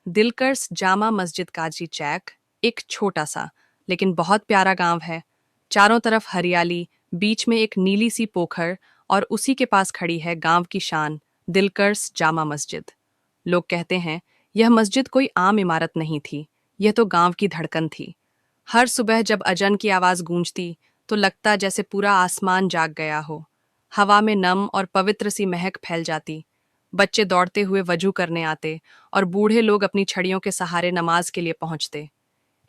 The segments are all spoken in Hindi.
दिलकर्स जामा मस्जिद काजी चैक एक छोटा सा लेकिन बहुत प्यारा गांव है। चारों तरफ हरियाली, बीच में एक नीली सी पोखर और उसी के पास खड़ी है गांव की शान दिलकर्स जामा मस्जिद। लोग कहते हैं यह मस्जिद कोई आम इमारत नहीं थी, यह तो गांव की धड़कन थी। हर सुबह जब अजन की आवाज गूंजती तो लगता जैसे पूरा आसमान जाग गया हो। हवा में नम और पवित्र सी महक फैल जाती। बच्चे दौड़ते हुए वजू करने आते और बूढ़े लोग अपनी छड़ियों के सहारे नमाज के लिए पहुंचते।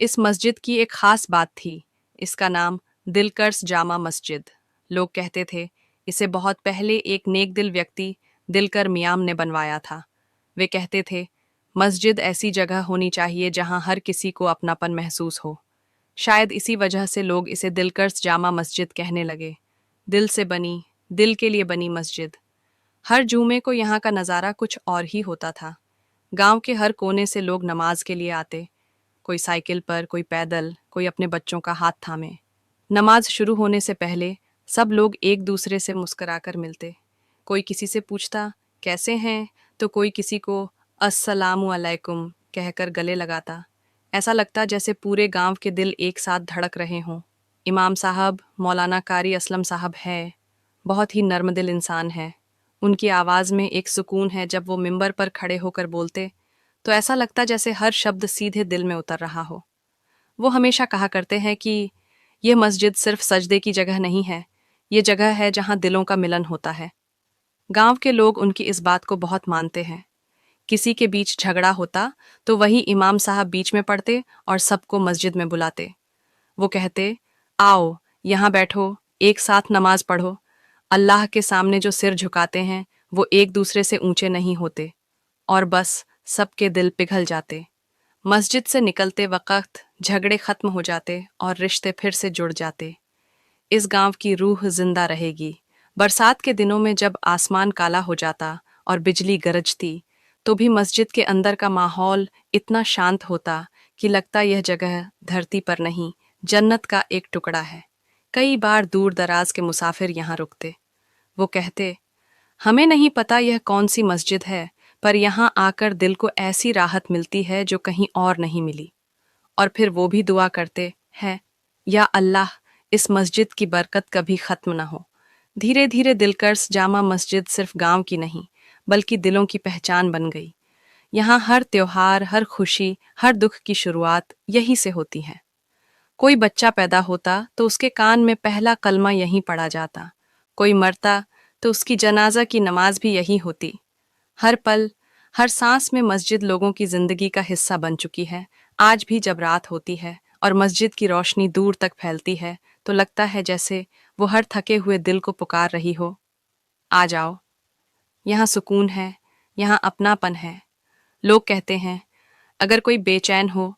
इस मस्जिद की एक खास बात थी, इसका नाम दिलकर्स जामा मस्जिद। लोग कहते थे इसे बहुत पहले एक नेक दिल व्यक्ति दिलकर मियाम ने बनवाया था। वे कहते थे मस्जिद ऐसी जगह होनी चाहिए जहां हर किसी को अपनापन महसूस हो। शायद इसी वजह से लोग इसे दिलकर्स जामा मस्जिद कहने लगे। दिल से बनी, दिल के लिए बनी मस्जिद। हर जुमे को यहाँ का नज़ारा कुछ और ही होता था। गांव के हर कोने से लोग नमाज के लिए आते, कोई साइकिल पर, कोई पैदल, कोई अपने बच्चों का हाथ थामे। नमाज शुरू होने से पहले सब लोग एक दूसरे से मुस्कुराकर मिलते। कोई किसी से पूछता कैसे हैं, तो कोई किसी को अस्सलामु अलैकुम कहकर गले लगाता। ऐसा लगता जैसे पूरे गांव के दिल एक साथ धड़क रहे हों। इमाम साहब मौलाना कारी असलम साहब है, बहुत ही नर्म दिल इंसान है। उनकी आवाज़ में एक सुकून है। जब वो मिंबर पर खड़े होकर बोलते तो ऐसा लगता जैसे हर शब्द सीधे दिल में उतर रहा हो। वो हमेशा कहा करते हैं कि ये मस्जिद सिर्फ सजदे की जगह नहीं है, ये जगह है जहाँ दिलों का मिलन होता है। गांव के लोग उनकी इस बात को बहुत मानते हैं। किसी के बीच झगड़ा होता तो वही इमाम साहब बीच में पड़ते और सबको मस्जिद में बुलाते। वो कहते आओ यहाँ बैठो, एक साथ नमाज पढ़ो। अल्लाह के सामने जो सिर झुकाते हैं वो एक दूसरे से ऊंचे नहीं होते। और बस सबके दिल पिघल जाते। मस्जिद से निकलते वक्त झगड़े खत्म हो जाते और रिश्ते फिर से जुड़ जाते। इस गांव की रूह जिंदा रहेगी। बरसात के दिनों में जब आसमान काला हो जाता और बिजली गरजती तो भी मस्जिद के अंदर का माहौल इतना शांत होता कि लगता यह जगह धरती पर नहीं, जन्नत का एक टुकड़ा है। कई बार दूर दराज के मुसाफिर यहाँ रुकते। वो कहते हमें नहीं पता यह कौन सी मस्जिद है, पर यहाँ आकर दिल को ऐसी राहत मिलती है जो कहीं और नहीं मिली। और फिर वो भी दुआ करते हैं, या अल्लाह इस मस्जिद की बरकत कभी खत्म न हो। धीरे धीरे दिलकर्स जामा मस्जिद सिर्फ गांव की नहीं बल्कि दिलों की पहचान बन गई। यहाँ हर त्योहार, हर खुशी, हर दुख की शुरुआत यहीं से होती है। कोई बच्चा पैदा होता तो उसके कान में पहला कलमा यहीं पढ़ा जाता। कोई मरता तो उसकी जनाजा की नमाज भी यही होती। हर पल, हर सांस में मस्जिद लोगों की जिंदगी का हिस्सा बन चुकी है। आज भी जब रात होती है और मस्जिद की रोशनी दूर तक फैलती है तो लगता है जैसे वो हर थके हुए दिल को पुकार रही हो, आ जाओ, यहाँ सुकून है, यहाँ अपनापन है। लोग कहते हैं अगर कोई बेचैन हो,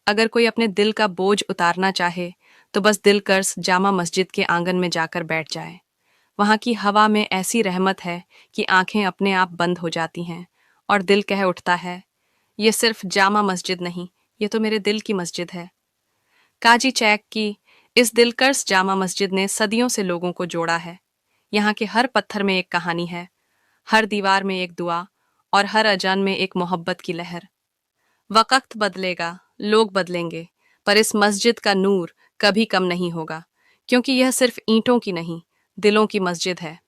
अगर कोई अपने दिल का बोझ उतारना चाहे तो बस दिलकर्स जामा मस्जिद के आंगन में जाकर बैठ जाए। वहाँ की हवा में ऐसी रहमत है कि आंखें अपने आप बंद हो जाती हैं और दिल कह उठता है ये सिर्फ जामा मस्जिद नहीं, ये तो मेरे दिल की मस्जिद है। काजी चैक की इस दिलकर्स जामा मस्जिद ने सदियों से लोगों को जोड़ा है। यहाँ के हर पत्थर में एक कहानी है, हर दीवार में एक दुआ और हर अजान में एक मोहब्बत की लहर। वक्त बदलेगा, लोग बदलेंगे, पर इस मस्जिद का नूर कभी कम नहीं होगा, क्योंकि यह सिर्फ ईंटों की नहीं, दिलों की मस्जिद है।